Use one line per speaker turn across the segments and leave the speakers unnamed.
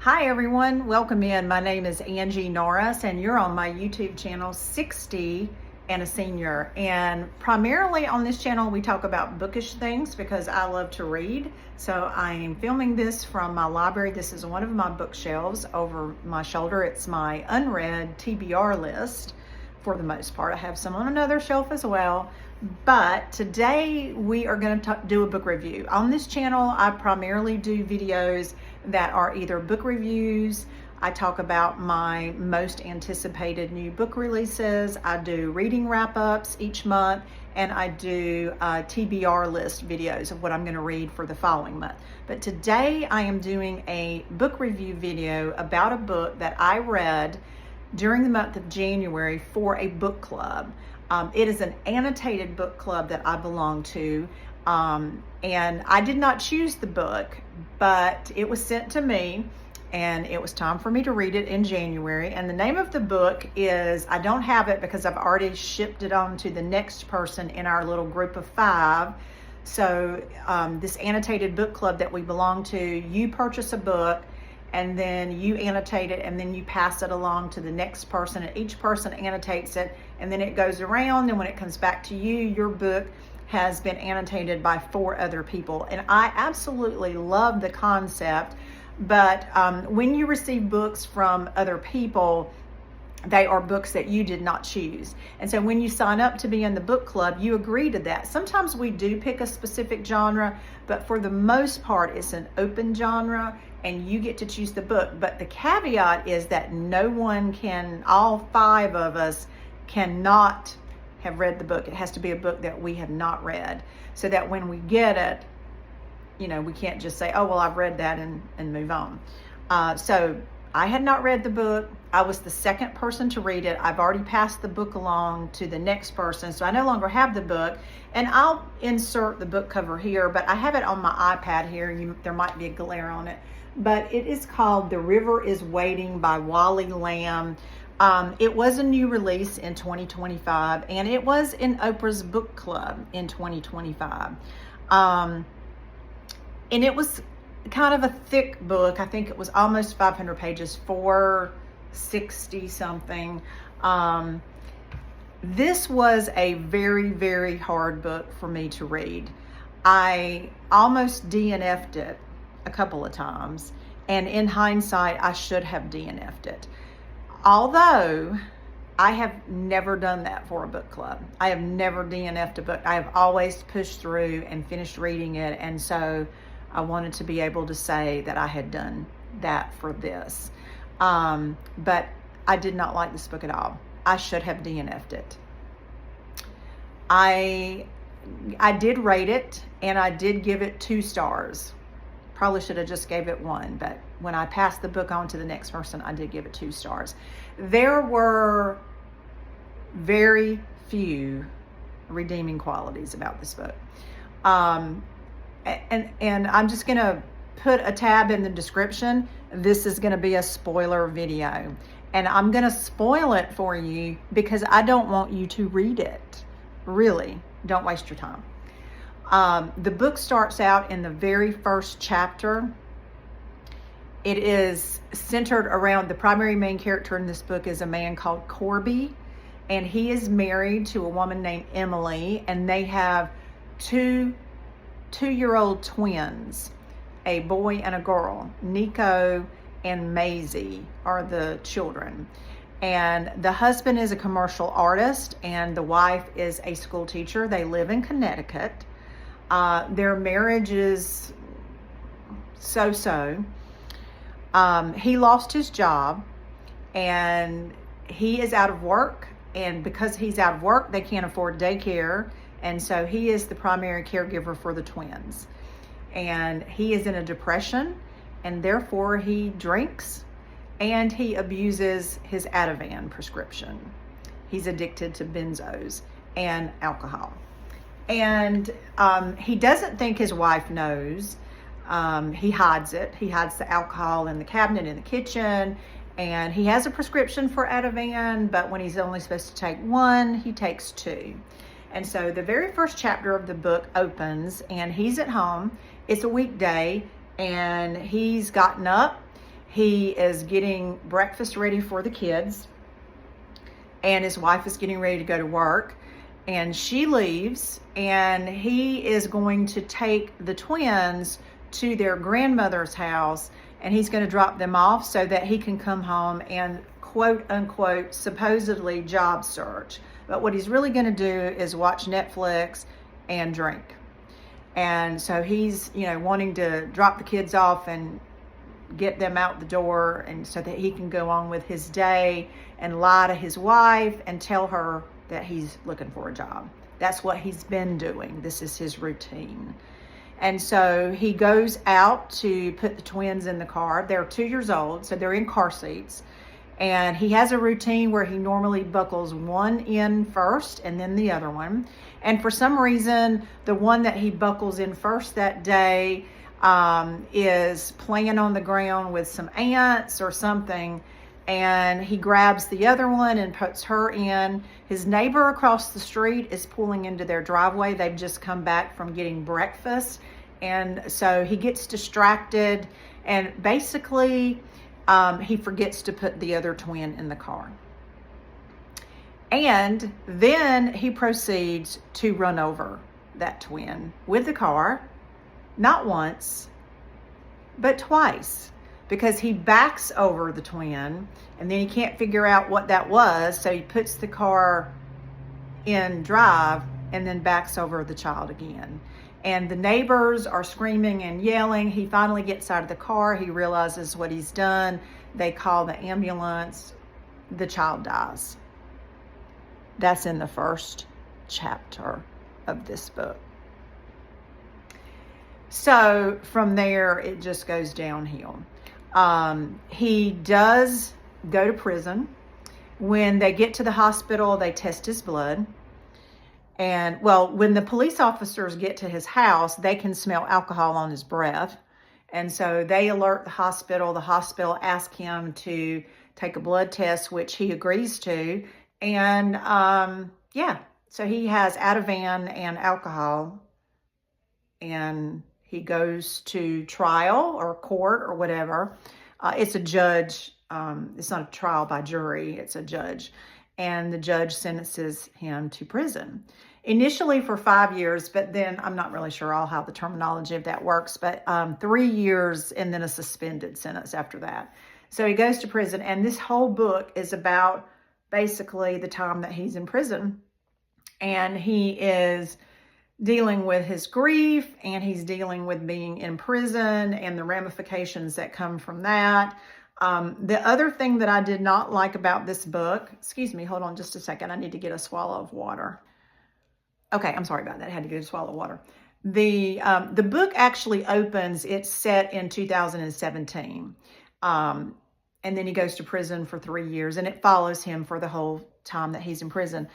Hi everyone, welcome in. My name is Angie Norris and you're on my YouTube channel 60 and a Senior. And primarily on this channel we talk about bookish things because I love to read. So I am filming this from my library. This is one of my bookshelves over my shoulder. It's my unread TBR list for the most part. I have some on another shelf as well. But today we are going to do a book review. On this channel, I primarily do videos that are either book reviews. I talk about my most anticipated new book releases. I do reading wrap-ups each month, and I do TBR list videos of what I'm going to read for the following month. But today I am doing a book review video about a book that I read during the month of January for a book club. It is an annotated book club that I belong to, and I did not choose the book, but it was sent to me and it was time for me to read it in January. And the name of the book is, I don't have it because I've already shipped it on to the next person in our little group of 5. So this annotated book club that we belong to, you purchase a book and then you annotate it and then you pass it along to the next person, and each person annotates it and then it goes around, and when it comes back to you, your book has been annotated by 4 other people. And I absolutely love the concept, but when you receive books from other people, they are books that you did not choose. And so when you sign up to be in the book club, you agree to that. Sometimes we do pick a specific genre, but for the most part, it's an open genre and you get to choose the book. But the caveat is that no one can, all 5 of us cannot have read the book. It has to be a book that we have not read, so that when we get it, you know, we can't just say, oh, well, I've read that and move on. So I had not read the book. I was the second person to read it. I've already passed the book along to the next person, so I no longer have the book. And I'll insert the book cover here, but I have it on my iPad here. There might be a glare on it. But it is called The River is Waiting by Wally Lamb. It was a new release in 2025, and it was in Oprah's book club in 2025. And it was kind of a thick book. I think it was almost 500 pages, 460 something. This was a very, very hard book for me to read. I almost DNF'd it a couple of times, and in hindsight, I should have DNF'd it. Although I have never done that for a book club. I have never DNF'd a book. I have always pushed through and finished reading it, and so I wanted to be able to say that I had done that for this. But I did not like this book at all. I should have DNF'd it. I did rate it, and I did give it 2 stars. Probably should have just gave it 1, but when I passed the book on to the next person, I did give it 2 stars. There were very few redeeming qualities about this book. And I'm just going to put a tab in the description. This is going to be a spoiler video, and I'm going to spoil it for you because I don't want you to read it. Really, don't waste your time. The book starts out in the very first chapter. It is centered around, the primary main character in this book is a man called Corby, and he is married to a woman named Emily, and they have 2-year-old twins, a boy and a girl. Nico and Maisie are the children. And the husband is a commercial artist and the wife is a school teacher. They live in Connecticut. Their marriage is so-so. He lost his job and he is out of work. And because he's out of work, they can't afford daycare. And so he is the primary caregiver for the twins. And he is in a depression, and therefore he drinks and he abuses his Ativan prescription. He's addicted to benzos and alcohol. And he doesn't think his wife knows. He hides it. He hides the alcohol in the cabinet in the kitchen. And he has a prescription for Ativan, but when he's only supposed to take 1, he takes 2. And so the very first chapter of the book opens and he's at home. It's a weekday and he's gotten up. he is getting breakfast ready for the kids, and his wife is getting ready to go to work, and she leaves, and he is going to take the twins to their grandmother's house, and he's going to drop them off so that he can come home and quote unquote supposedly job search. But what he's really going to do is watch Netflix and drink. And so he's, wanting to drop the kids off and get them out the door, and so that he can go on with his day and lie to his wife and tell her that he's looking for a job. That's what he's been doing. This is his routine. And so he goes out to put the twins in the car. They're 2 years old, so they're in car seats. And he has a routine where he normally buckles one in first and then the other one. And for some reason, the one that he buckles in first that day is playing on the ground with some ants or something, and he grabs the other one and puts her in. His neighbor across the street is pulling into their driveway. They've just come back from getting breakfast, and so he gets distracted, and basically he forgets to put the other twin in the car. And then he proceeds to run over that twin with the car. Not once, but twice, because he backs over the twin, and then he can't figure out what that was, so he puts the car in drive and then backs over the child again. And the neighbors are screaming and yelling. He finally gets out of the car. He realizes what he's done. They call the ambulance. The child dies. That's in the first chapter of this book. So from there, it just goes downhill. He does go to prison. When they get to the hospital, they test his blood. And, when the police officers get to his house, they can smell alcohol on his breath. And so they alert the hospital. The hospital asks him to take a blood test, which he agrees to. And, so he has Ativan and alcohol. And he goes to trial or court or whatever. It's a judge. It's not a trial by jury. It's a judge. And the judge sentences him to prison. Initially for 5 years, but then I'm not really sure all how the terminology of that works, but 3 years and then a suspended sentence after that. So he goes to prison, and this whole book is about basically the time that he's in prison. And he is dealing with his grief, and he's dealing with being in prison and the ramifications that come from that. The other thing that I did not like about this book, excuse me, hold on just a second. I need to get a swallow of water. Okay, I'm sorry about that. I had to get a swallow of water. The book actually opens, it's set in 2017. And then he goes to prison for 3 years, and it follows him for the whole time that he's in prison.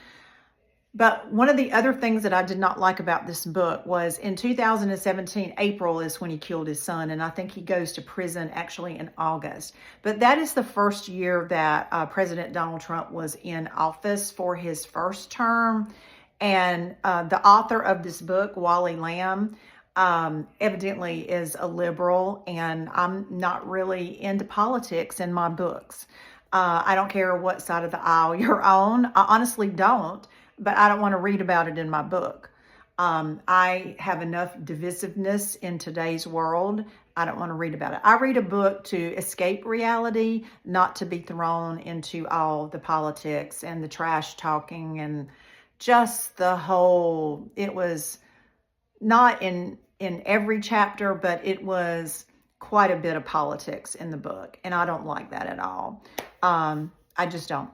But one of the other things that I did not like about this book was in 2017, April is when he killed his son. And I think he goes to prison actually in August. But that is the first year that President Donald Trump was in office for his first term. And the author of this book, Wally Lamb, evidently is a liberal. And I'm not really into politics in my books. I don't care what side of the aisle you're on. I honestly don't. But I don't want to read about it in my book. I have enough divisiveness in today's world. I don't want to read about it. I read a book to escape reality, not to be thrown into all the politics and the trash talking and just the whole, it was not in every chapter, but it was quite a bit of politics in the book. And I don't like that at all. I just don't.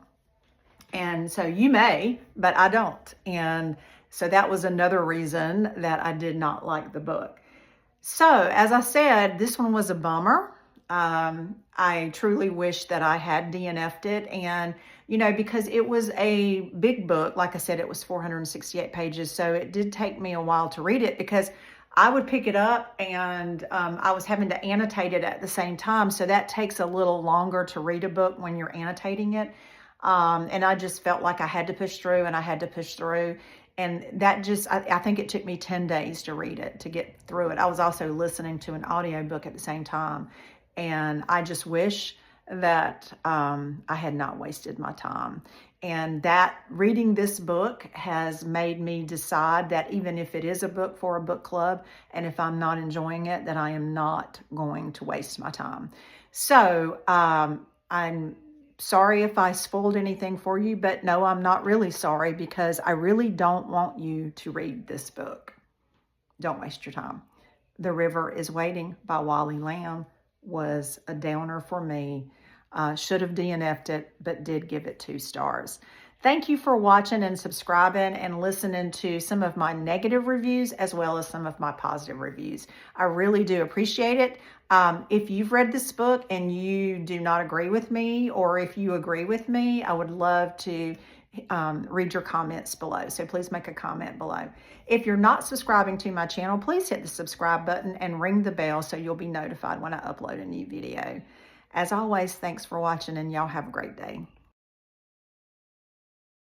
And so you may, but I don't. And so that was another reason that I did not like the book. So as I said, this one was a bummer. I truly wish that I had DNF'd it. And, because it was a big book, like I said, it was 468 pages. So it did take me a while to read it because I would pick it up and I was having to annotate it at the same time. So that takes a little longer to read a book when you're annotating it. And I just felt like I had to push through and I had to push through. And that just, I think it took me 10 days to read it, to get through it. I was also listening to an audiobook at the same time. And I just wish that I had not wasted my time. And that reading this book has made me decide that even if it is a book for a book club, and if I'm not enjoying it, that I am not going to waste my time. So I'm sorry if I spoiled anything for you, but no, I'm not really sorry, because I really don't want you to read this book. Don't waste your time. The River is Waiting by Wally Lamb was a downer for me. Should have DNF'd it, but did give it 2 stars. Thank you for watching and subscribing and listening to some of my negative reviews as well as some of my positive reviews. I really do appreciate it. If you've read this book and you do not agree with me, or if you agree with me, I would love to read your comments below. So please make a comment below. If you're not subscribing to my channel, please hit the subscribe button and ring the bell so you'll be notified when I upload a new video. As always, thanks for watching, and y'all have a great day.